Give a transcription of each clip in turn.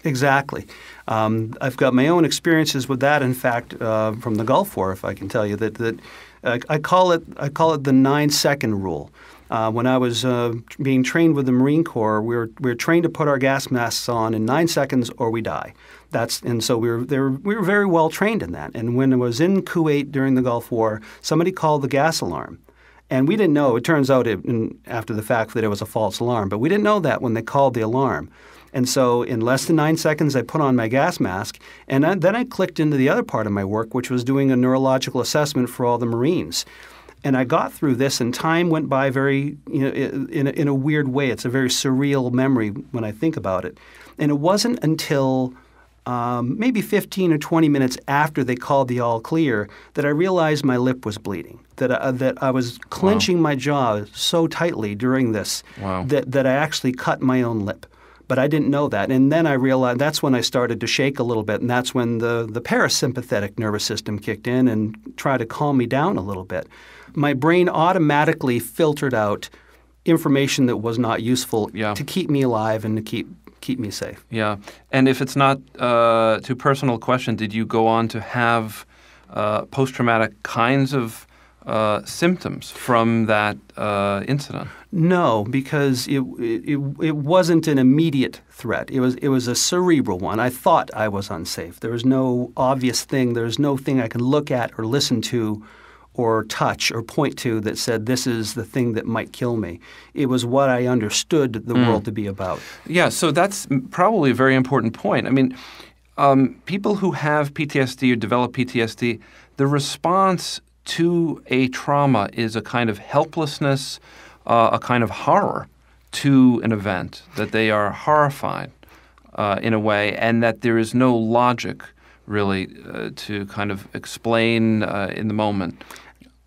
Exactly. I've got my own experiences with that. In fact, from the Gulf War, if I can tell you that I call it the 9-second rule. When I was being trained with the Marine Corps, we were trained to put our gas masks on in 9 seconds or we die. So we were very well trained in that. And when I was in Kuwait during the Gulf War, somebody called the gas alarm. And we didn't know. It turns out after the fact that it was a false alarm. But we didn't know that when they called the alarm. And so in less than 9 seconds, I put on my gas mask. And then I clicked into the other part of my work, which was doing a neurological assessment for all the Marines. And I got through this, and time went by very, in a weird way. It's a very surreal memory when I think about it. And it wasn't until maybe 15 or 20 minutes after they called the all clear that I realized my lip was bleeding, that I was clenching my jaw so tightly during this that I actually cut my own lip. But I didn't know that. And then I realized that's when I started to shake a little bit, and that's when the parasympathetic nervous system kicked in and tried to calm me down a little bit. My brain automatically filtered out information that was not useful to keep me alive and to keep me safe. Yeah. And if it's not too personal question, did you go on to have post-traumatic kinds of symptoms from that incident? No, because it wasn't an immediate threat. It was a cerebral one. I thought I was unsafe. There was no obvious thing. There was no thing I could look at or listen to or touch or point to that said this is the thing that might kill me. It was what I understood the world to be about. Yeah, so that's probably a very important point. I mean, people who have PTSD or develop PTSD, the response to a trauma is a kind of helplessness, a kind of horror to an event, that they are horrified in a way, and that there is no logic really to kind of explain in the moment.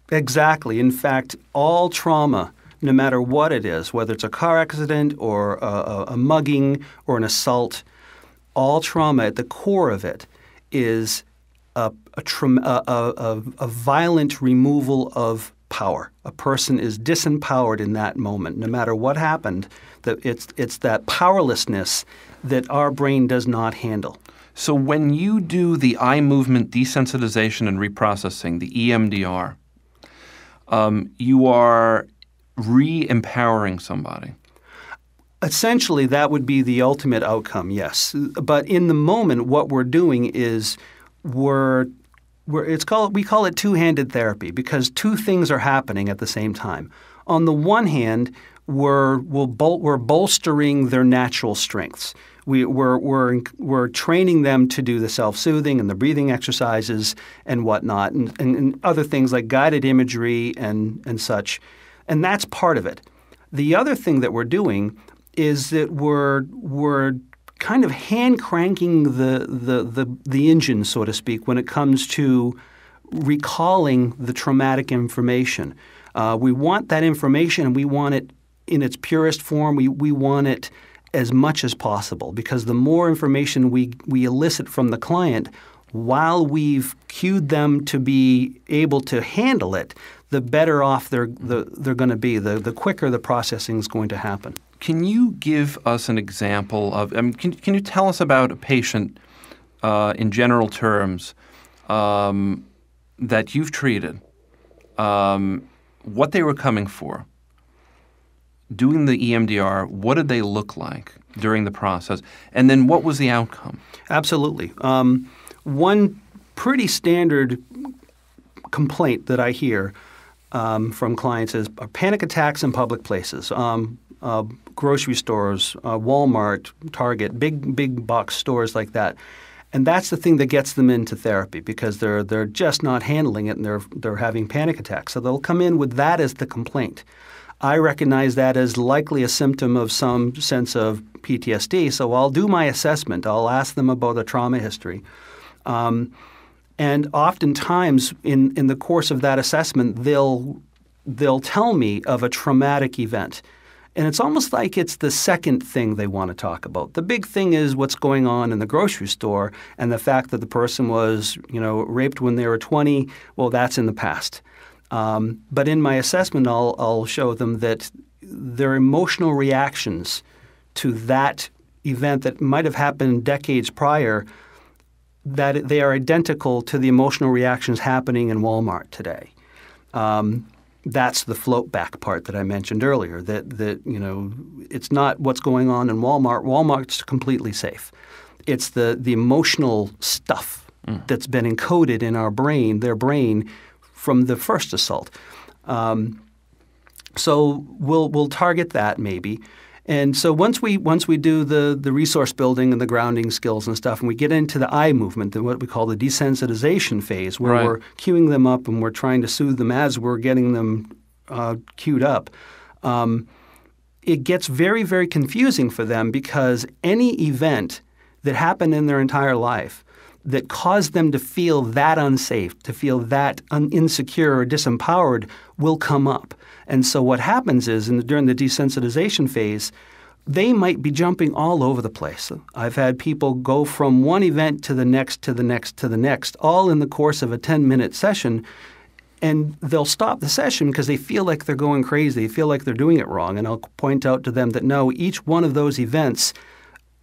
Exactly. In fact, all trauma, no matter what it is, whether it's a car accident or a mugging or an assault, all trauma at the core of it is a violent removal of power. A person is disempowered in that moment. No matter what happened, it's that powerlessness that our brain does not handle. So when you do the eye movement desensitization and reprocessing, the EMDR, you are re-empowering somebody. Essentially, that would be the ultimate outcome, yes. But in the moment, what we're doing is we call it two-handed therapy because two things are happening at the same time. On the one hand, we're bolstering their natural strengths. We're training them to do the self-soothing and the breathing exercises and whatnot, and other things like guided imagery and such, and that's part of it. The other thing that we're doing is that we're kind of hand cranking the engine, so to speak, when it comes to recalling the traumatic information. We want that information, and we want it in its purest form. We want it as much as possible, because the more information we elicit from the client while we've cued them to be able to handle it, the better off they're going to be, the quicker the processing is going to happen. Can you give us an example of, can you tell us about a patient in general terms that you've treated, what they were coming for, doing the EMDR, what did they look like during the process, and then what was the outcome? Absolutely. One pretty standard complaint that I hear from clients is panic attacks in public places, grocery stores, Walmart, Target, big box stores like that. And that's the thing that gets them into therapy because they're just not handling it and they're having panic attacks. So they'll come in with that as the complaint. I recognize that as likely a symptom of some sense of PTSD, so I'll do my assessment. I'll ask them about a trauma history. And oftentimes in the course of that assessment, they'll tell me of a traumatic event. And it's almost like it's the second thing they want to talk about. The big thing is what's going on in the grocery store and the fact that the person was, raped when they were 20. Well, that's in the past. But in my assessment, I'll show them that their emotional reactions to that event that might have happened decades prior, that they are identical to the emotional reactions happening in Walmart today. That's the float back part that I mentioned earlier, that it's not what's going on in Walmart. Walmart's completely safe. It's the emotional stuff that's been encoded in their brain from the first assault. So we'll target that maybe. And so once we do the resource building and the grounding skills and stuff, and we get into the eye movement, what we call the desensitization phase, where we're cueing them up and we're trying to soothe them as we're getting them cued up, it gets very, very confusing for them, because any event that happened in their entire life that caused them to feel that unsafe, to feel that insecure or disempowered, will come up. And so what happens is, during the desensitization phase, they might be jumping all over the place. I've had people go from one event to the next, to the next, to the next, all in the course of a 10-minute session, and they'll stop the session because they feel like they're going crazy. They feel like they're doing it wrong. And I'll point out to them that no, each one of those events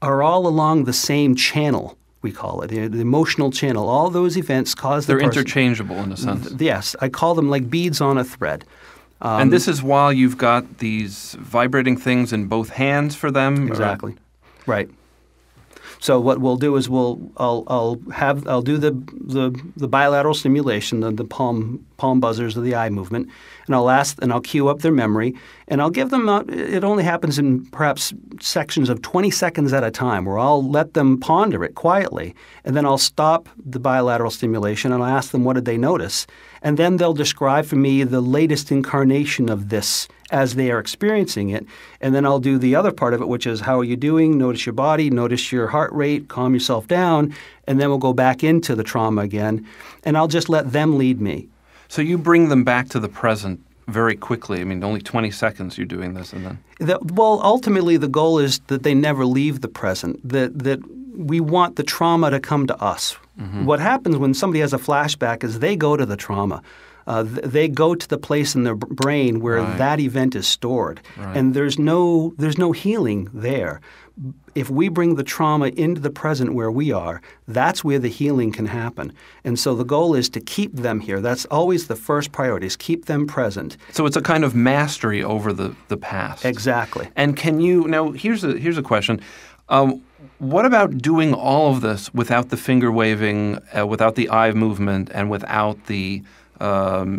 are all along the same channel, we call it, the emotional channel. All those events cause the person— They're interchangeable in a sense. Yes. I call them like beads on a thread. And this is while you've got these vibrating things in both hands for them? Exactly. Right. So what we'll do is I'll do the bilateral stimulation, the palm buzzers of the eye movement, and I'll cue up their memory, and I'll give them it only happens in perhaps sections of 20 seconds at a time, where I'll let them ponder it quietly, and then I'll stop the bilateral stimulation and I'll ask them what did they notice, and then they'll describe for me the latest incarnation of this as they are experiencing it. And then I'll do the other part of it, which is, how are you doing? Notice your body, notice your heart rate, calm yourself down, and then we'll go back into the trauma again, and I'll just let them lead me. So you bring them back to the present very quickly. I mean, only 20 seconds you're doing this, and then? Ultimately the goal is that they never leave the present, that we want the trauma to come to us. Mm-hmm. What happens when somebody has a flashback is they go to the trauma. They go to the place in their brain where that event is stored, and there's no healing there. If we bring the trauma into the present where we are, that's where the healing can happen. And so the goal is to keep them here. That's always the first priority, is keep them present. So it's a kind of mastery over the past. Exactly. And can you now? Here's a question. What about doing all of this without the finger waving, without the eye movement, and without the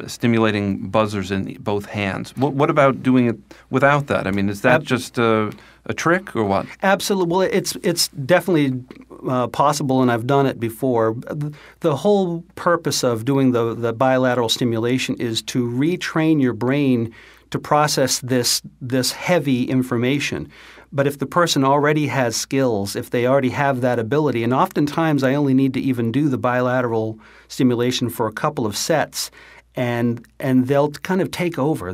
stimulating buzzers in both hands? What about doing it without that? I mean, is that just a trick or what? Absolutely. Well, it's definitely possible, and I've done it before. The whole purpose of doing the bilateral stimulation is to retrain your brain to process this heavy information. But if the person already has skills, if they already have that ability, and oftentimes I only need to even do the bilateral stimulation for a couple of sets, and they'll kind of take over.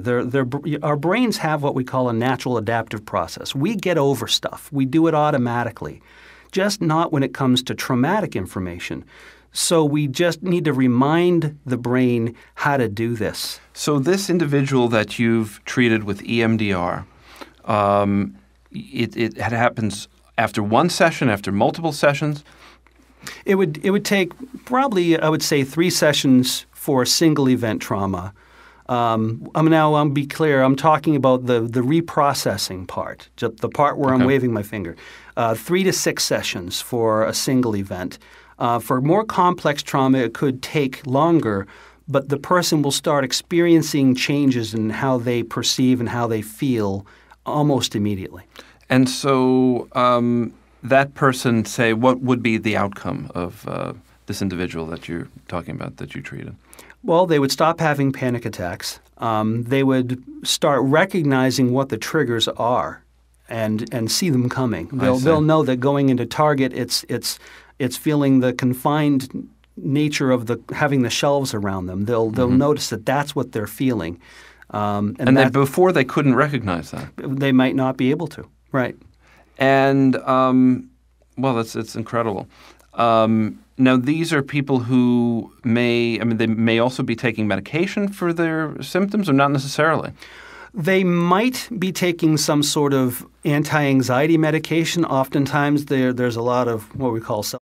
Our brains have what we call a natural adaptive process. We get over stuff. We do it automatically, just not when it comes to traumatic information. So we just need to remind the brain how to do this. So this individual that you've treated with EMDR, it happens after one session, after multiple sessions? It would take probably, I would say, 3 sessions for a single event trauma. I'll be clear, I'm talking about the reprocessing part, the part where I'm waving my finger. 3 to 6 sessions for a single event. For more complex trauma, it could take longer, but the person will start experiencing changes in how they perceive and how they feel almost immediately. And so that person, say, what would be the outcome of this individual that you're talking about, that you treated? Well, they would stop having panic attacks. They would start recognizing what the triggers are and see them coming. They'll know that going into target, it's feeling the confined nature of having the shelves around them. They'll notice that that's what they're feeling. And before they couldn't recognize that. They might not be able to, right. And, it's incredible. Now, these are people who they may also be taking medication for their symptoms, or not necessarily? They might be taking some sort of anti-anxiety medication. Oftentimes there's a lot of what we call